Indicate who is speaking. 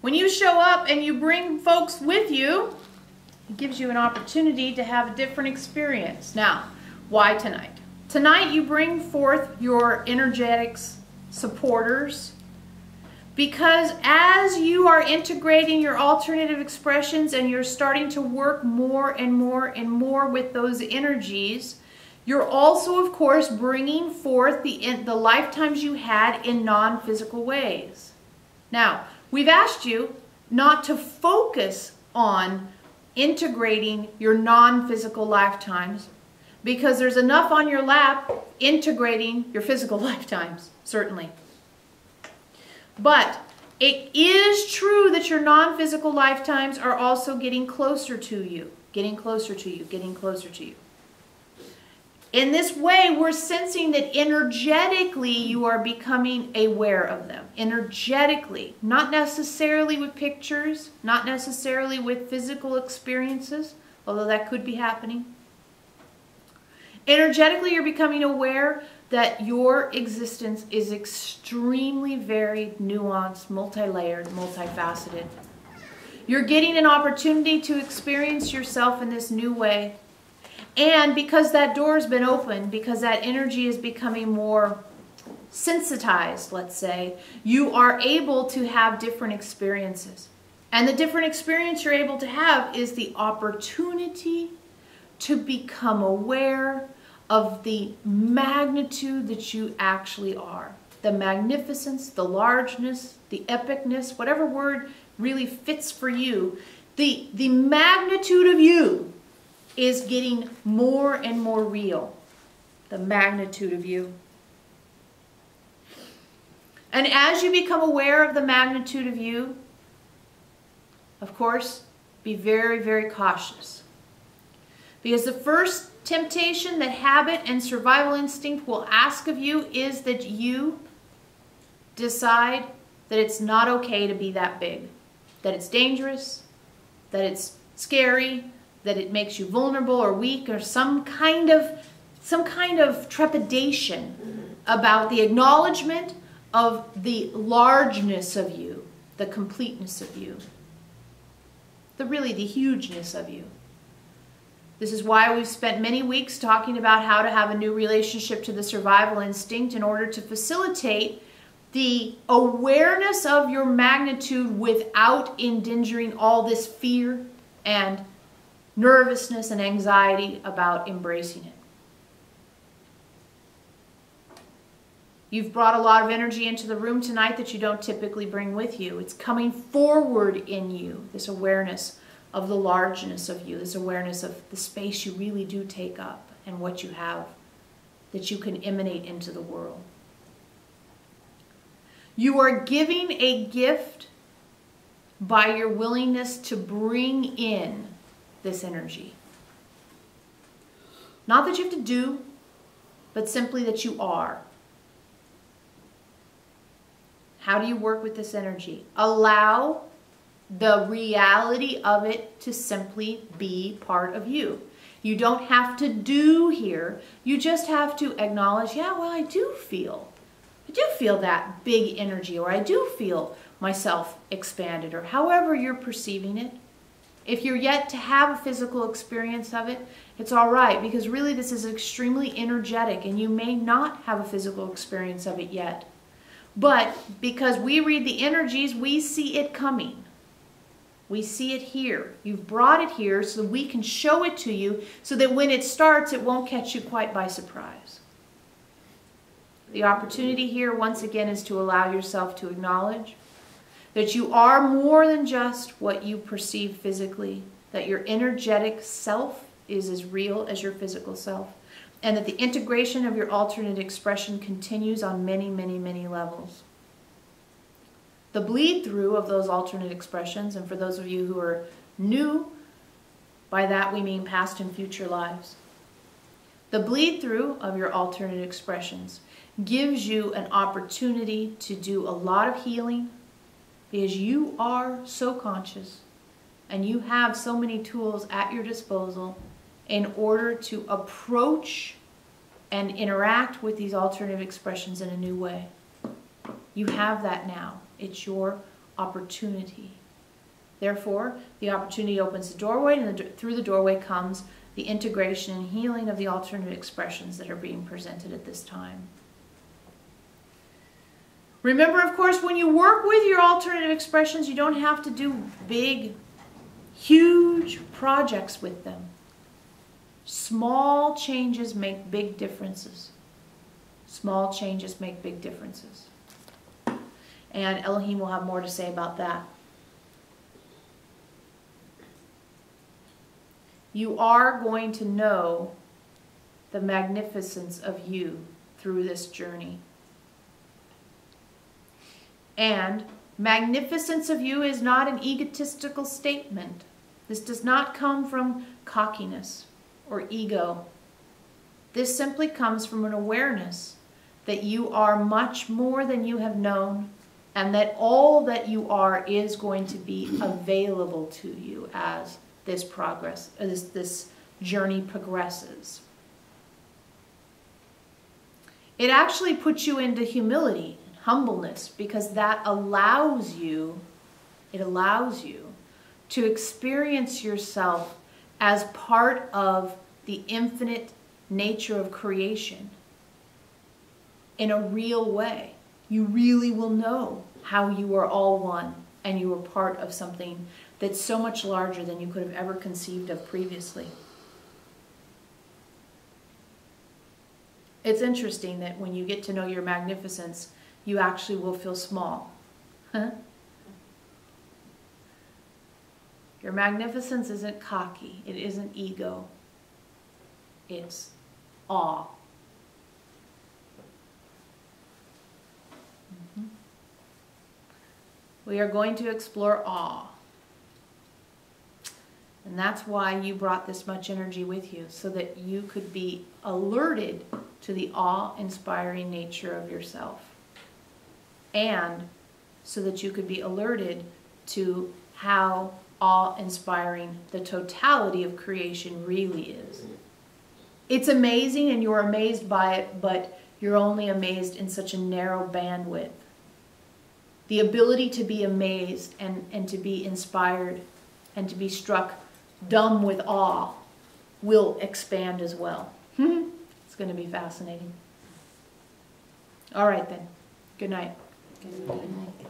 Speaker 1: When you show up and you bring folks with you, it gives you an opportunity to have a different experience. Now, why tonight? Tonight you bring forth your energetics supporters, because as you are integrating your alternative expressions and you're starting to work more and more and more with those energies, you're also, of course, bringing forth the lifetimes you had in non-physical ways. Now, we've asked you not to focus on integrating your non-physical lifetimes, because there's enough on your lap integrating your physical lifetimes, certainly. But it is true that your non-physical lifetimes are also getting closer to you, getting closer to you, getting closer to you. In this way, we're sensing that energetically you are becoming aware of them. Energetically, not necessarily with pictures, not necessarily with physical experiences, although that could be happening. Energetically, you're becoming aware that your existence is extremely varied, nuanced, multi-layered, multifaceted. You're getting an opportunity to experience yourself in this new way. And because that door has been opened, because that energy is becoming more sensitized, let's say, you are able to have different experiences. And the different experience you're able to have is the opportunity to become aware of the magnitude that you actually are. The magnificence, the largeness, the epicness, whatever word really fits for you. The magnitude of you is getting more and more real. The magnitude of you. And as you become aware of the magnitude of you, of course, be very, very cautious. Because the first temptation that habit and survival instinct will ask of you is that you decide that it's not okay to be that big, that it's dangerous, that it's scary, that it makes you vulnerable or weak, or some kind of trepidation about the acknowledgement of the largeness of you, the completeness of you, really the hugeness of you. This is why we've spent many weeks talking about how to have a new relationship to the survival instinct in order to facilitate the awareness of your magnitude without endangering all this fear and nervousness and anxiety about embracing it. You've brought a lot of energy into the room tonight that you don't typically bring with you. It's coming forward in you, this awareness of the largeness of you, this awareness of the space you really do take up and what you have that you can emanate into the world. You are giving a gift by your willingness to bring in this energy. Not that you have to do, but simply that you are. How do you work with this energy? Allow the reality of it to simply be part of you. You don't have to do here. You just have to acknowledge, yeah, well, I do feel that big energy, or I do feel myself expanded, or however you're perceiving it. If you're yet to have a physical experience of it, it's all right, because really this is extremely energetic and you may not have a physical experience of it yet. But because we read the energies, we see it coming. We see it here. You've brought it here so that we can show it to you so that when it starts, it won't catch you quite by surprise. The opportunity here, once again, is to allow yourself to acknowledge that you are more than just what you perceive physically, that your energetic self is as real as your physical self, and that the integration of your alternate expression continues on many, many, many levels. The bleed through of those alternate expressions, and for those of you who are new, by that we mean past and future lives. The bleed through of your alternate expressions gives you an opportunity to do a lot of healing, because you are so conscious and you have so many tools at your disposal in order to approach and interact with these alternative expressions in a new way. You have that now. It's your opportunity. Therefore, the opportunity opens the doorway, and through the doorway comes the integration and healing of the alternate expressions that are being presented at this time. Remember, of course, when you work with your alternative expressions, you don't have to do big, huge projects with them. Small changes make big differences. Small changes make big differences. And Elohim will have more to say about that. You are going to know the magnificence of you through this journey. And magnificence of you is not an egotistical statement. This does not come from cockiness or ego. This simply comes from an awareness that you are much more than you have known, and that all that you are is going to be available to you as this progress, as this journey progresses. It actually puts you into humility, humbleness, because that allows you, to experience yourself as part of the infinite nature of creation in a real way. You really will know how you are all one and you are part of something that's so much larger than you could have ever conceived of previously. It's interesting that when you get to know your magnificence, you actually will feel small. Huh? Your magnificence isn't cocky. It isn't ego. It's awe. We are going to explore awe. And that's why you brought this much energy with you, so that you could be alerted to the awe-inspiring nature of yourself. And so that you could be alerted to how awe-inspiring the totality of creation really is. It's amazing and you're amazed by it, but you're only amazed in such a narrow bandwidth. The ability to be amazed and to be inspired and to be struck dumb with awe will expand as well. It's going to be fascinating. All right then. Good night.
Speaker 2: Good night.